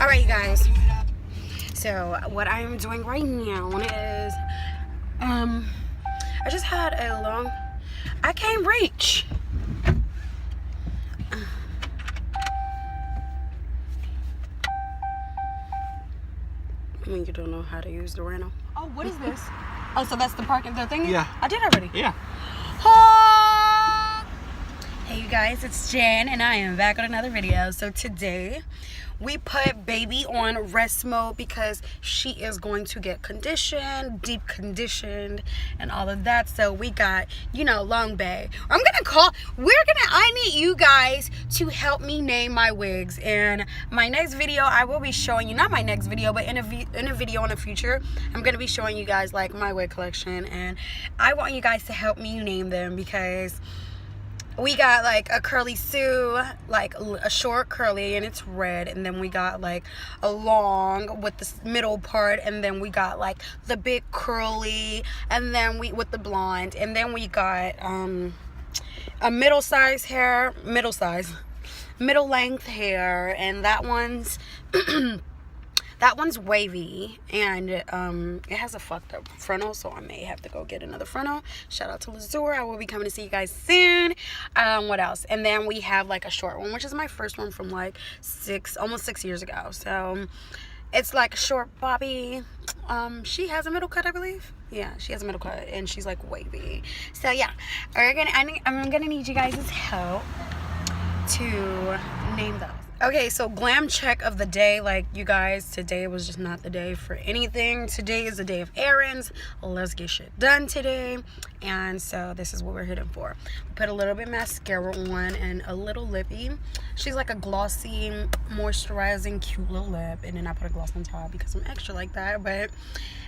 Alright, you guys. So, what I am doing right now is, I just had a long, I can't reach. I mean, you don't know how to use the rental. Oh, what is this? Oh, so that's the parking thing? Yeah. I did already. Yeah. Oh! Hey, you guys, it's Jen, and I am back with another video. So today, we put baby on rest mode because she is going to get conditioned, deep conditioned, and all of that. So we got, you know, long bay. I need you guys to help me name my wigs. And my next video, I will be showing you, not my next video, but in a video in the future, I'm going to be showing you guys like my wig collection. And I want you guys to help me name them because we got like a curly Sue, like a short curly, and it's red. And then we got like a long with the middle part, and then we got like the big curly, and then with the blonde, and then we got a middle length hair, and that one's that one's wavy, and it has a fucked up frontal, so I may have to go get another frontal. Shout out to Lazur. I will be coming to see you guys soon. What else? And then we have like a short one, which is my first one from like almost 6 years ago. So it's like a short bobby. She has a middle cut, I believe. Yeah, she has a middle cut, and she's like wavy. So yeah, I'm gonna need you guys' help to name those. Okay, so glam check of the day. Like, you guys, today was just not the day for anything. Today is the day of errands. Let's get shit done today. And so this is what we're hitting for. Put a little bit mascara on and a little lippy. She's like a glossy, moisturizing, cute little lip. And then I put a gloss on top because I'm extra like that. But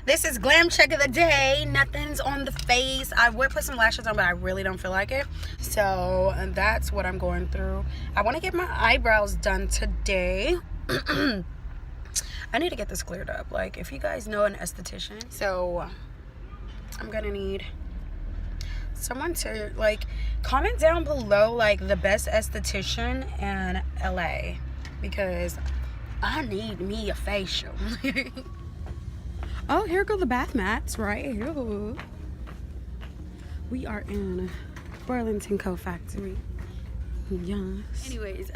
this is glam check of the day. Nothing's on the face. I would put some lashes on, but I really don't feel like it. So that's what I'm going through. I want to get my eyebrows done today. I need to get this cleared up. Like, if you guys know an esthetician, so I'm gonna need someone to like comment down below like the best esthetician in LA, because I need me a facial. Oh, here go the bath mats right here. We are in Burlington Co Factory. Yes. Anyways,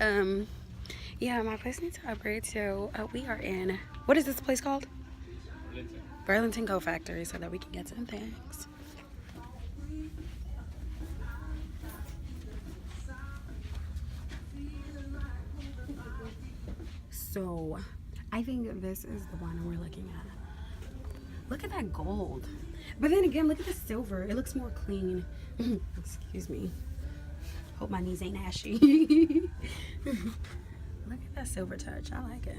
yeah, my place needs to upgrade, so we are in, what is this place called? Burlington Co Factory, so that we can get some things. So I think this is the one we're looking at. Look at that gold. But then again, look at the silver. It looks more clean. Excuse me. Hope my knees ain't ashy. Look at that silver touch. I like it.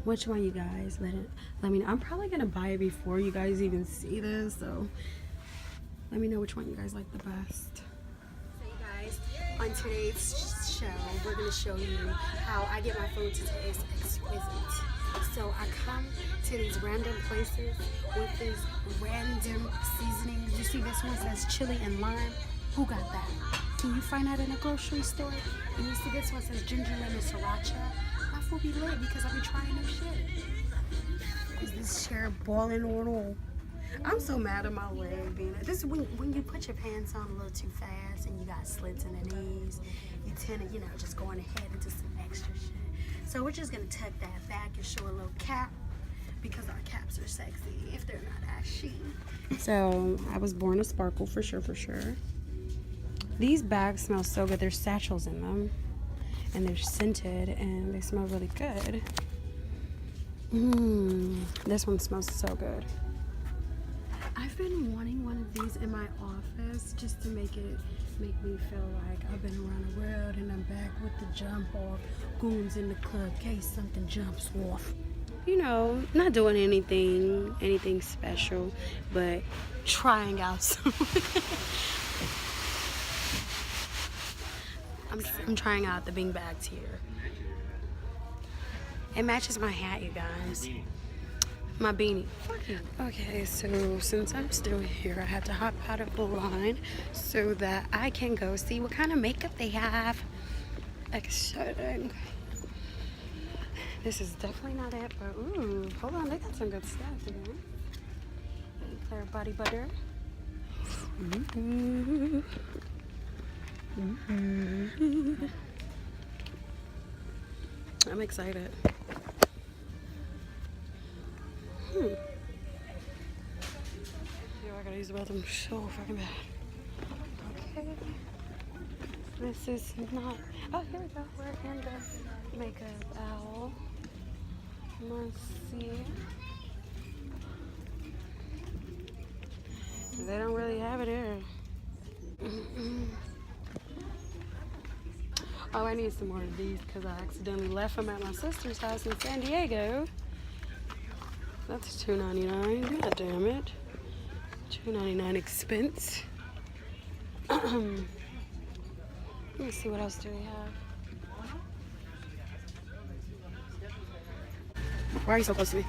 Which one, you guys? Let me know. I'm probably gonna buy it before you guys even see this, so let me know which one you guys like the best. Hey guys, on today's show, we're gonna show you how I get my food to taste exquisite. So I come to these random places with these random seasonings. You see this one says chili and lime. Who got that? Can you find that in a grocery store? And you see this one says ginger lemon sriracha. My food be lit because I be trying new shit. Is this chair balling on all? I'm so mad at my leg being. This is when you put your pants on a little too fast and you got slits in the knees. You tend to, just going ahead into some extra shit. So we're just gonna tuck that back and show a little cap because our caps are sexy if they're not ashy. So I was born a sparkle for sure. These bags smell so good. There's satchels in them, and they're scented, and they smell really good. This one smells so good. I've been wanting one of these in my office just to make me feel like I've been around the world and I'm back with the jump off. Goons in the club, in case something jumps off. Not doing anything special, but trying out some. I'm trying out the Bing bags here. It matches my hat, you guys. My beanie. Okay, so since I'm still here, I had to hop out of the line so that I can go see what kind of makeup they have. Exciting. This is definitely not it, but ooh, hold on, they got some good stuff here. Clear body butter. I'm excited. Yo, I gotta use the bathroom so fucking bad. Okay. This is not. Oh, here we go. We're in the makeup owl. Let's see. They don't really have it here. Oh, I need some more of these because I accidentally left them at my sister's house in San Diego. That's $2.99. God damn it. $2.99 expense. Let me see, what else do we have? Why are you so close to me?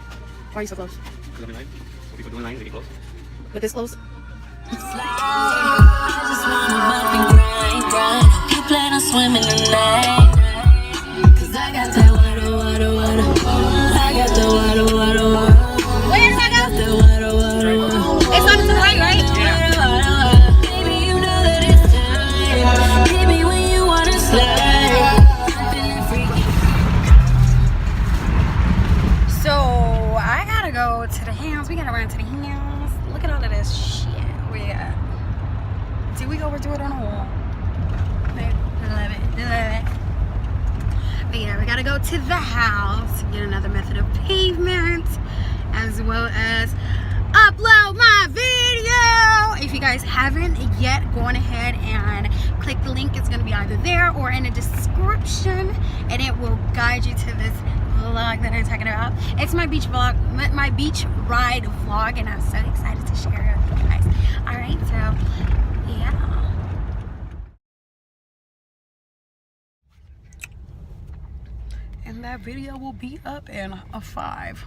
Why are you so close? Because I'm in line. So people doing line, they get close. With this close? I just wanna bump and grind. You plan on swimming tonight. Cause I got that water. I got the water. Where did I go? The water. It's on to the right, right? Yeah. Baby, you know that it's time. Hit me when you wanna slide. So, I gotta go to the house. We gotta run to the house. Look at all of this shit we got. Did we overdo it on the wall? Love it. But yeah, we gotta go to the house, get another method of pavement, as well as upload my video. If you guys haven't yet, go on ahead and click the link. It's gonna be either there or in the description, and it will guide you to this vlog that I'm talking about. It's my beach vlog, my beach ride vlog, and I'm so excited to share it with you guys. All right, so yeah. And that video will be up in a 5,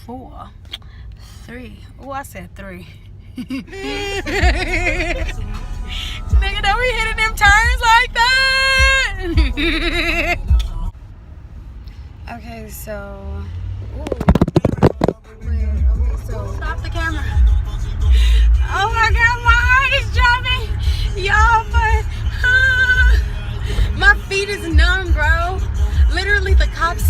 4, 3. Oh, I said 3. Nigga, don't be hitting them turns like that. Okay, so. So stop the camera. Oh my god, my heart is jumping. Y'all, but my feet is numb, bro. Literally, the cops